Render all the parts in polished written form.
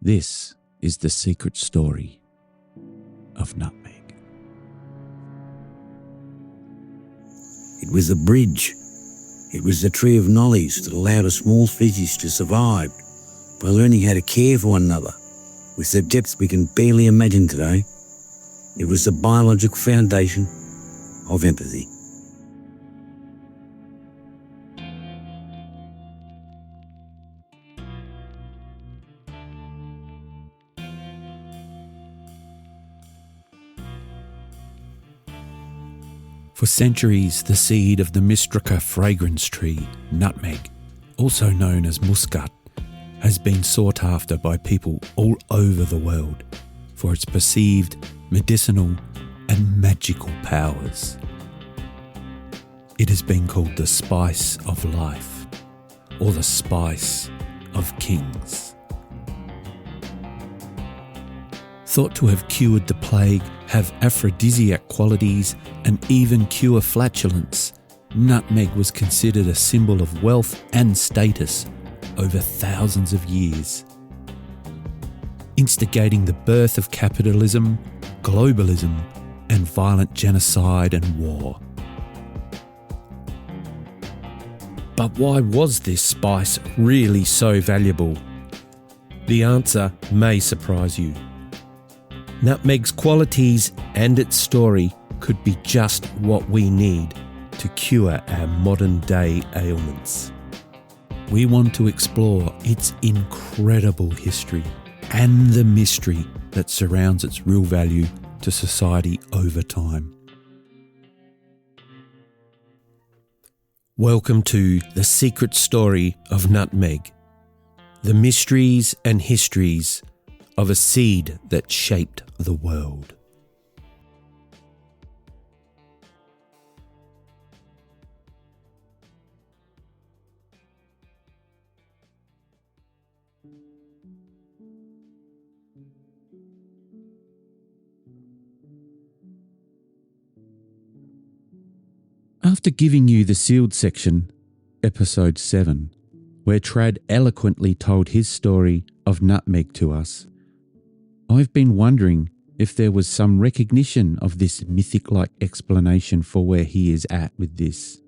This is the secret story of Nutmeg. It was a bridge. It was the tree of knowledge that allowed a small species to survive by learning how to care for one another with the depths we can barely imagine today. It was the biological foundation of empathy. For centuries, the seed of the myristicin fragrance tree, nutmeg, also known as muscat, has been sought after by people all over the world for its perceived medicinal and magical powers. It has been called the spice of life, or the spice of kings. Thought to have cured the plague, have aphrodisiac qualities, and even cure flatulence, nutmeg was considered a symbol of wealth and status over thousands of years, instigating the birth of capitalism, globalism, and violent genocide and war. But why was this spice really so valuable? The answer may surprise you. Nutmeg's qualities and its story could be just what we need to cure our modern-day ailments. We want to explore its incredible history and the mystery that surrounds its real value to society over time. Welcome to the secret story of nutmeg, the mysteries and histories of a seed that shaped the world. After giving you the sealed section, episode 7, where Trad eloquently told his story of nutmeg to us, I've been wondering if there was some recognition of this mythic-like explanation for where he is at with this.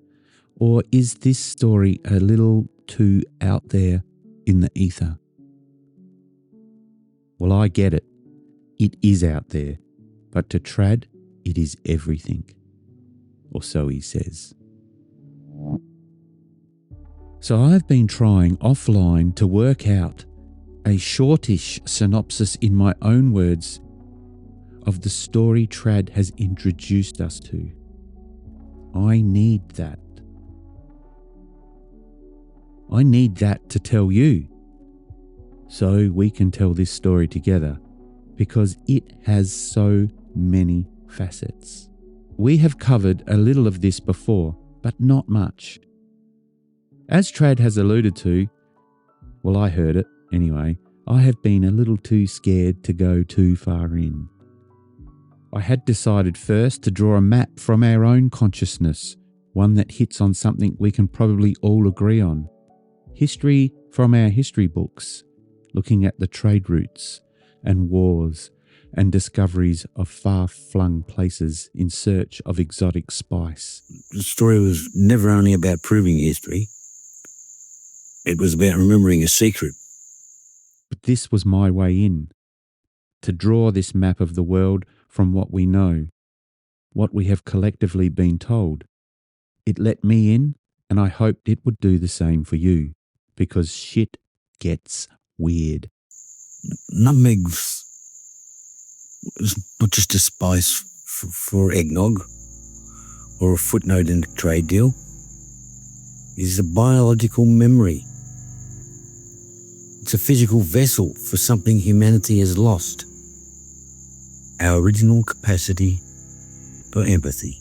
Or is this story a little too out there in the ether? Well, I get it. It is out there. But to Trad, it is everything. Or so he says. So I've been trying offline to work out a shortish synopsis in my own words of the story Trad has introduced us to. I need that. I need that to tell you, so we can tell this story together, because it has so many facets. We have covered a little of this before, but not much. As Trad has alluded to, well, I heard it anyway, I have been a little too scared to go too far in. I had decided first to draw a map from our own consciousness, one that hits on something we can probably all agree on. History from our history books, looking at the trade routes and wars and discoveries of far-flung places in search of exotic spice. The story was never only about proving history. It was about remembering a secret. But this was my way in, to draw this map of the world from what we know, what we have collectively been told. It let me in, and I hoped it would do the same for you, because shit gets weird. Nutmeg was not just a spice for eggnog or a footnote in a trade deal. It is a biological memory. It's a physical vessel for something humanity has lost. Our original capacity for empathy.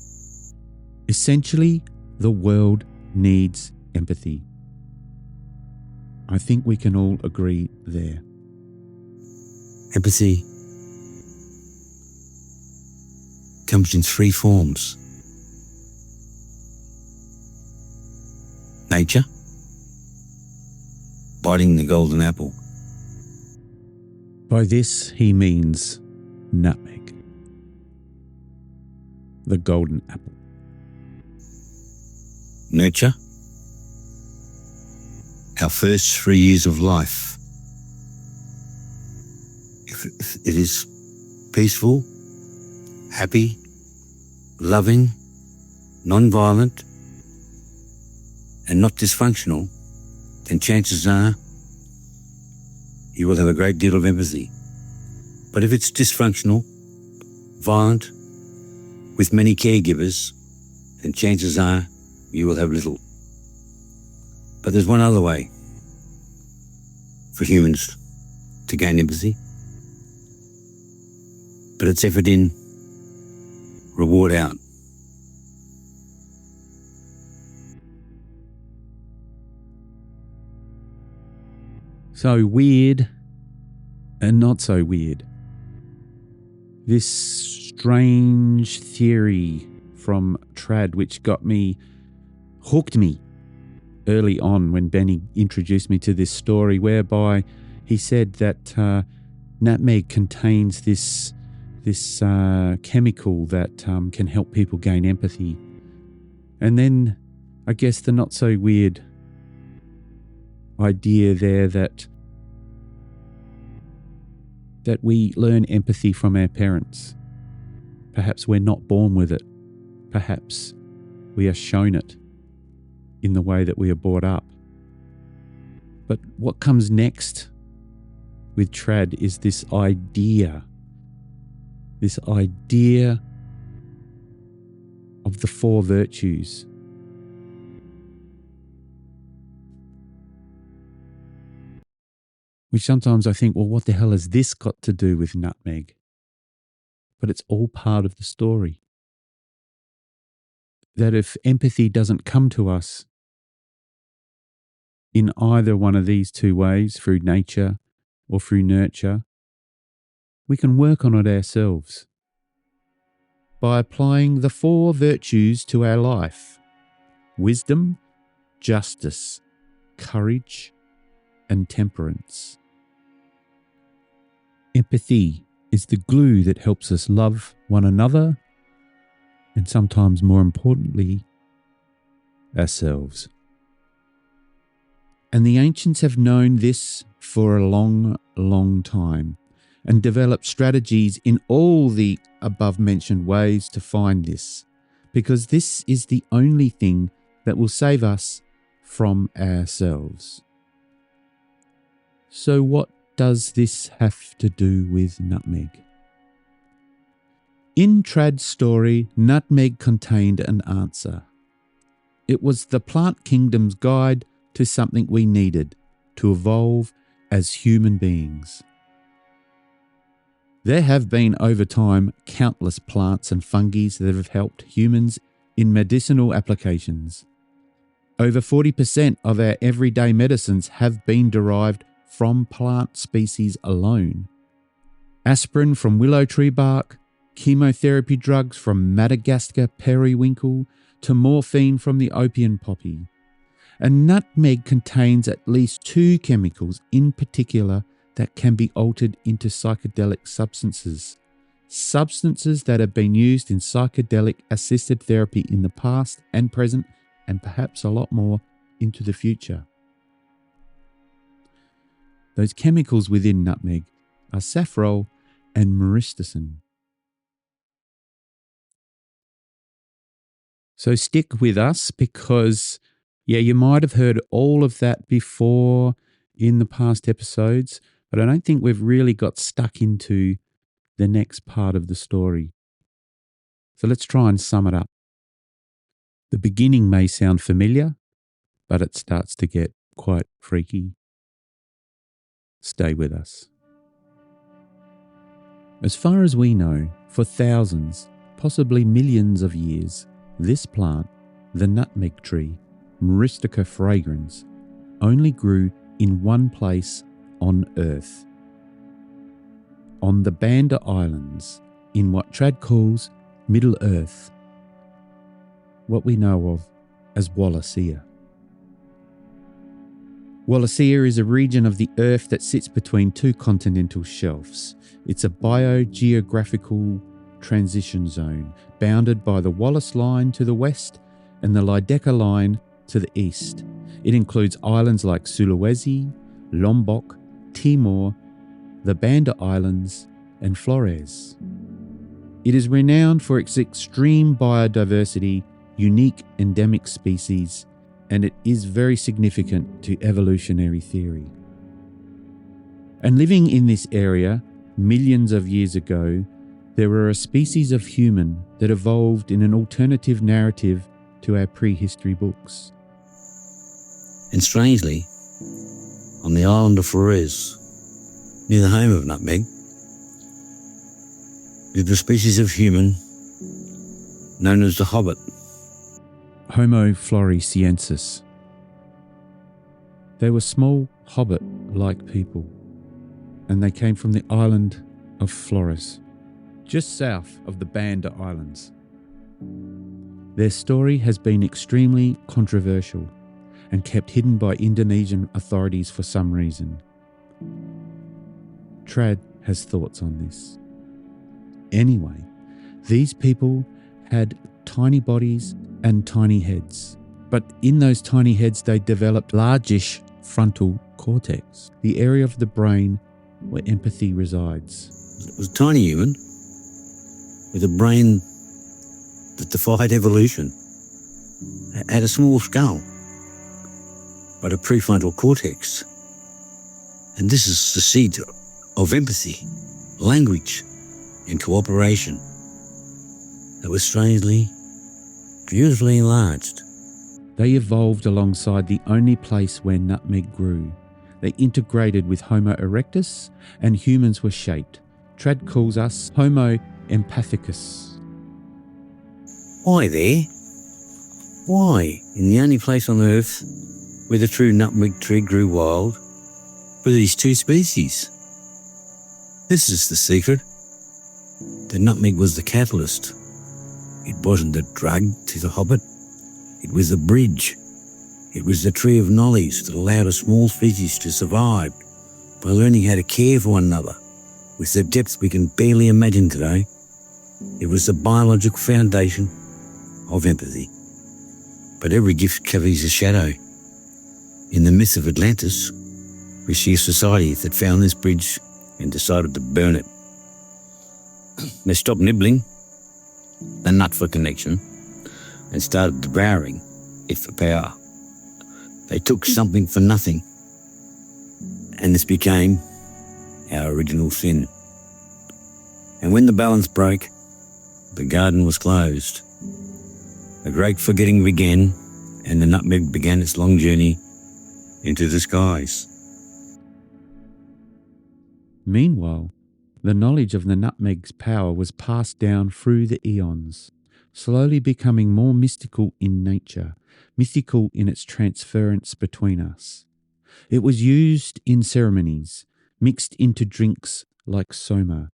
Essentially, the world needs empathy. I think we can all agree there. Empathy comes in 3 forms. Nature, biting the golden apple. By this he means nutmeg, the golden apple. Nurture. Our first 3 years of life. If it is peaceful, happy, loving, non-violent, and not dysfunctional, then chances are you will have a great deal of empathy. But if it's dysfunctional, violent, with many caregivers, then chances are you will have little. But there's one other way for humans to gain empathy. But it's effort in, reward out. So weird and not so weird. This strange theory from Trad, which hooked me early on when Benny introduced me to this story, whereby he said that nutmeg contains this chemical that can help people gain empathy. And then I guess the not so weird idea there that we learn empathy from our parents. Perhaps we're not born with it. Perhaps we are shown it in the way that we are brought up. But what comes next with Trad is this idea of the 4 virtues. Which sometimes I think, well, what the hell has this got to do with nutmeg? But it's all part of the story. That if empathy doesn't come to us in either one of these 2 ways, through nature or through nurture, we can work on it ourselves by applying the 4 virtues to our life: wisdom, justice, courage, and temperance. Empathy is the glue that helps us love one another and sometimes, more importantly, ourselves. And the ancients have known this for a long, long time and developed strategies in all the above-mentioned ways to find this, because this is the only thing that will save us from ourselves. So what does this have to do with nutmeg? In Trad's story, nutmeg contained an answer. It was the plant kingdom's guide to something we needed to evolve as human beings. There have been over time countless plants and fungi that have helped humans in medicinal applications. Over 40% of our everyday medicines have been derived from plant species alone. Aspirin from willow tree bark, chemotherapy drugs from Madagascar periwinkle, to morphine from the opium poppy. And nutmeg contains at least 2 chemicals in particular that can be altered into psychedelic substances. Substances that have been used in psychedelic assisted therapy in the past and present, and perhaps a lot more into the future. Those chemicals within nutmeg are saffrol and myristicin. So stick with us because, you might have heard all of that before in the past episodes, but I don't think we've really got stuck into the next part of the story. So let's try and sum it up. The beginning may sound familiar, but it starts to get quite freaky. Stay with us. As far as we know, for thousands, possibly millions of years, this plant, the nutmeg tree, Myristica fragrans, only grew in one place on Earth. On the Banda Islands, in what Trad calls Middle Earth, what we know of as Wallacea. Wallacea is a region of the Earth that sits between two continental shelves. It's a biogeographical transition zone, bounded by the Wallace Line to the west and the Lydecker Line to the east. It includes islands like Sulawesi, Lombok, Timor, the Banda Islands, and Flores. It is renowned for its extreme biodiversity, unique endemic species, and it is very significant to evolutionary theory. And living in this area, millions of years ago, there were a species of human that evolved in an alternative narrative to our prehistory books. And strangely, on the island of Flores, near the home of Nutmeg, lived a species of human known as the Hobbit. Homo floresiensis. They were small hobbit-like people, and they came from the island of Flores, just south of the Banda Islands. Their story has been extremely controversial and kept hidden by Indonesian authorities for some reason. Trad has thoughts on this. Anyway, these people had tiny bodies and tiny heads, but in those tiny heads they developed largish frontal cortex, the area of the brain where empathy resides. It was a tiny human with a brain that defied evolution. It had a small skull, but a prefrontal cortex. And this is the seed of empathy, language, and cooperation that was strangely, beautifully enlarged. They evolved alongside the only place where nutmeg grew. They integrated with Homo erectus, and humans were shaped. Trad calls us Homo empathicus. Why there? Why, in the only place on earth where the true nutmeg tree grew wild, were these two species? This is the secret. The nutmeg was the catalyst. It wasn't the drug to the Hobbit. It was the bridge. It was the tree of knowledge that allowed a small species to survive by learning how to care for one another with the depths we can barely imagine today. It was the biological foundation of empathy. But every gift carries a shadow. In the myth of Atlantis, we see a society that found this bridge and decided to burn it. They stopped nibbling the nut for connection and started devouring it for power. They took something for nothing, and this became our original sin. And when the balance broke, the garden was closed. The great forgetting began, and the nutmeg began its long journey into the skies. Meanwhile, the knowledge of the nutmeg's power was passed down through the eons, slowly becoming more mystical in nature, mythical in its transference between us. It was used in ceremonies, mixed into drinks like soma.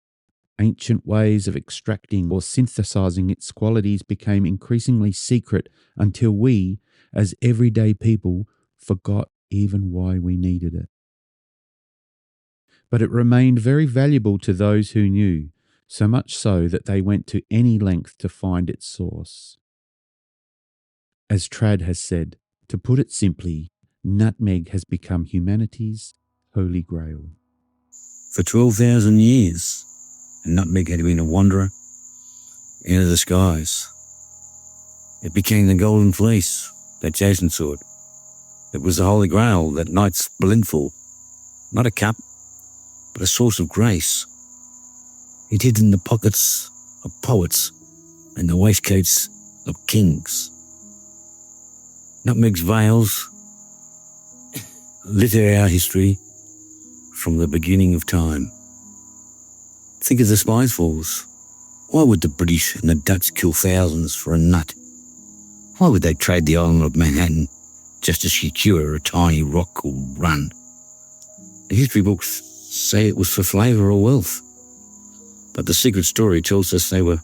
Ancient ways of extracting or synthesizing its qualities became increasingly secret until we, as everyday people, forgot even why we needed it. But it remained very valuable to those who knew, so much so that they went to any length to find its source. As Trad has said, to put it simply, nutmeg has become humanity's holy grail. For 12,000 years, a nutmeg had been a wanderer into the skies. It became the golden fleece that Jason sought. It was the holy grail that knights blend for, not a cup, but a source of grace. It hid in the pockets of poets and the waistcoats of kings. Nutmeg's veils litter our history from the beginning of time. Think of the Spice Wars. Why would the British and the Dutch kill thousands for a nut? Why would they trade the island of Manhattan just to secure a tiny rock called Run? The history books say it was for flavour or wealth, but the secret story tells us they were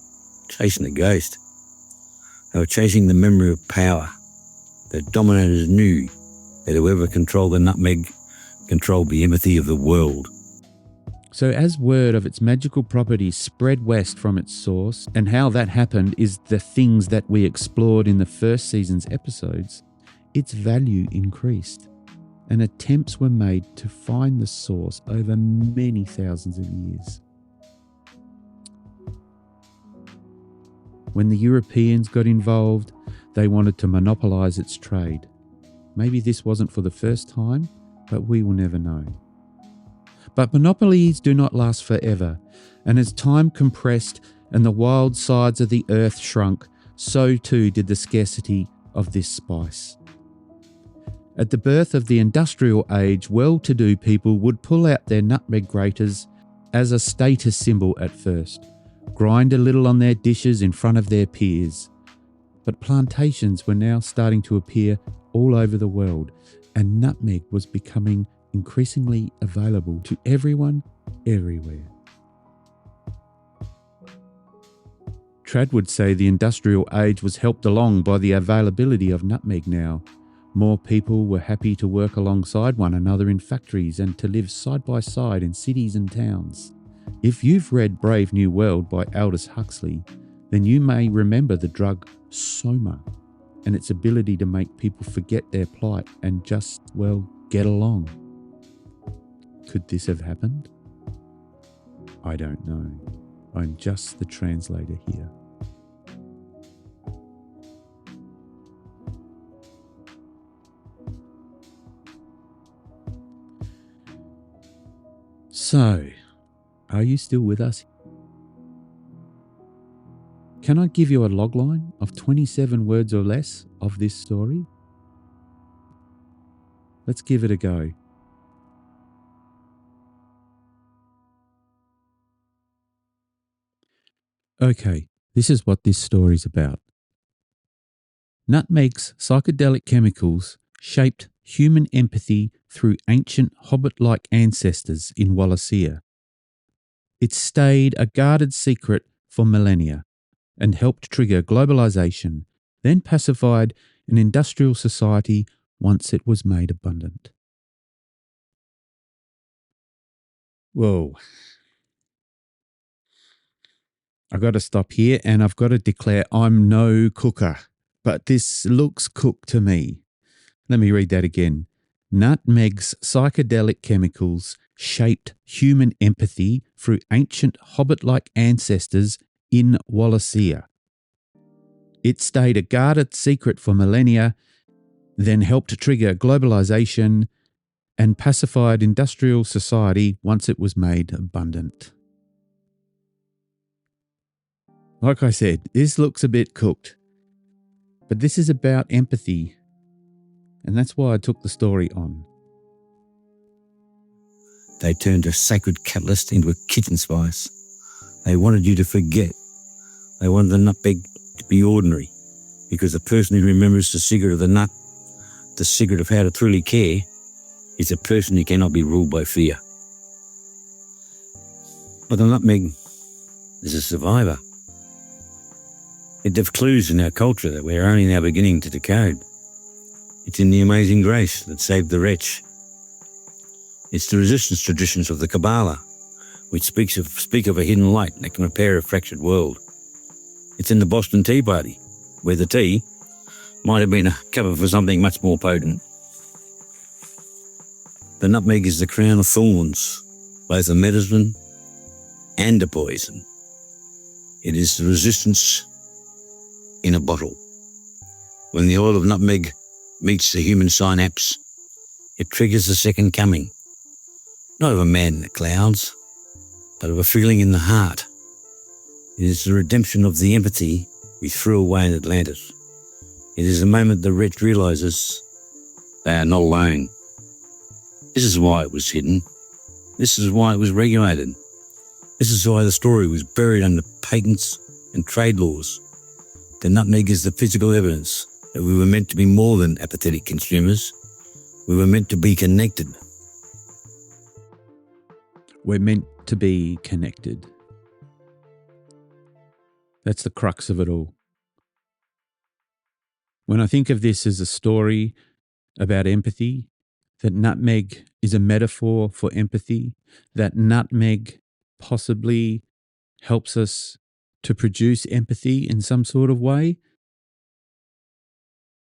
chasing a ghost. They were chasing the memory of power that dominators knew that whoever controlled the nutmeg controlled the empathy of the world. So as word of its magical properties spread west from its source, and how that happened is the things that we explored in the first season's episodes, its value increased, and attempts were made to find the source over many thousands of years. When the Europeans got involved, they wanted to monopolise its trade. Maybe this wasn't for the first time, but we will never know. But monopolies do not last forever, and as time compressed and the wild sides of the earth shrunk, so too did the scarcity of this spice. At the birth of the industrial age, well-to-do people would pull out their nutmeg graters as a status symbol at first, grind a little on their dishes in front of their peers. But plantations were now starting to appear all over the world, and nutmeg was becoming increasingly available to everyone, everywhere. Trad would say the industrial age was helped along by the availability of nutmeg now. More people were happy to work alongside one another in factories and to live side by side in cities and towns. If you've read Brave New World by Aldous Huxley, then you may remember the drug soma and its ability to make people forget their plight and just, well, get along. Could this have happened? I don't know. I'm just the translator here. So, are you still with us? Can I give you a logline of 27 words or less of this story? Let's give it a go. Okay, this is what this story's about. Nutmeg's psychedelic chemicals shaped human empathy through ancient Hobbit-like ancestors in Wallacea. It stayed a guarded secret for millennia and helped trigger globalization, then pacified an industrial society once it was made abundant. Whoa. I've got to stop here and I've got to declare I'm no cooker, but this looks cooked to me. Let me read that again. Nutmeg's psychedelic chemicals shaped human empathy through ancient Hobbit-like ancestors in Wallacea. It stayed a guarded secret for millennia, then helped trigger globalization and pacified industrial society once it was made abundant. Like I said, this looks a bit cooked, but this is about empathy, and that's why I took the story on. They turned a sacred catalyst into a kitchen spice. They wanted you to forget. They wanted the nutmeg to be ordinary, because the person who remembers the secret of the nut, the secret of how to truly care, is a person who cannot be ruled by fear. But the nutmeg is a survivor. It left clues in our culture that we're only now beginning to decode. It's in the amazing grace that saved the wretch. It's the resistance traditions of the Kabbalah, which speak of a hidden light that can repair a fractured world. It's in the Boston Tea Party, where the tea might have been a cover for something much more potent. The nutmeg is the crown of thorns, both a medicine and a poison. It is the resistance in a bottle. When the oil of nutmeg meets the human synapse, it triggers the second coming, not of a man in the clouds, but of a feeling in the heart. It is the redemption of the empathy we threw away in Atlantis. It is the moment the wretch realises they are not alone. This is why it was hidden. This is why it was regulated. This is why the story was buried under patents and trade laws. The nutmeg is the physical evidence that we were meant to be more than apathetic consumers. We were meant to be connected. We're meant to be connected. That's the crux of it all. When I think of this as a story, about empathy, that nutmeg is a metaphor for empathy, that nutmeg possibly helps us to produce empathy in some sort of way.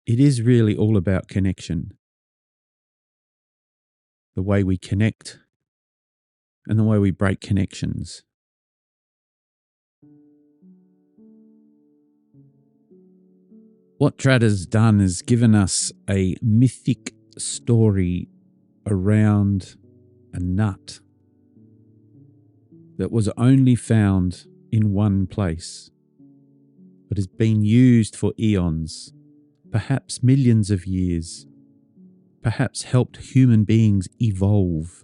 It is really all about connection. The way we connect and the way we break connections. What Trad has done is given us a mythic story around a nut that was only found in one place, but has been used for eons, perhaps millions of years, perhaps helped human beings evolve.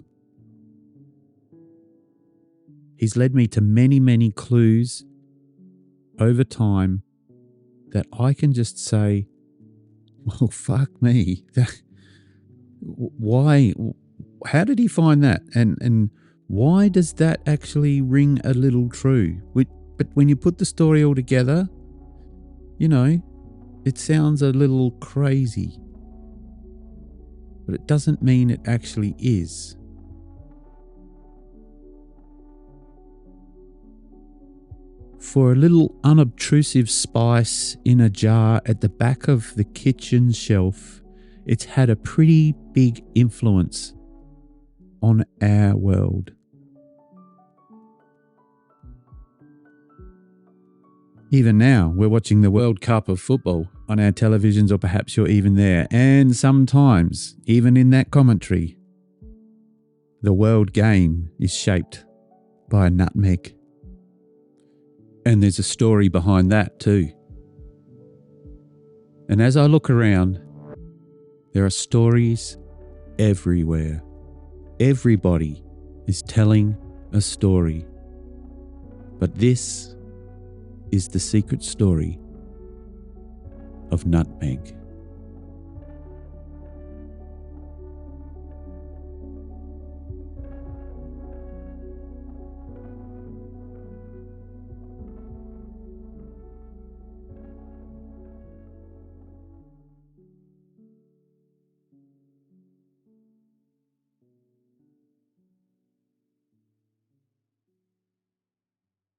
He's led me to many, many clues over time that I can just say, well, fuck me. Why? How did he find that? And why does that actually ring a little true? But when you put the story all together, you know, it sounds a little crazy. But it doesn't mean it actually is. For a little unobtrusive spice in a jar at the back of the kitchen shelf, it's had a pretty big influence on our world. Even now, we're watching the World Cup of football on our televisions, or perhaps you're even there. And sometimes, even in that commentary, the world game is shaped by a nutmeg. And there's a story behind that too. And as I look around, there are stories everywhere. Everybody is telling a story. But this is the secret story of nutmeg.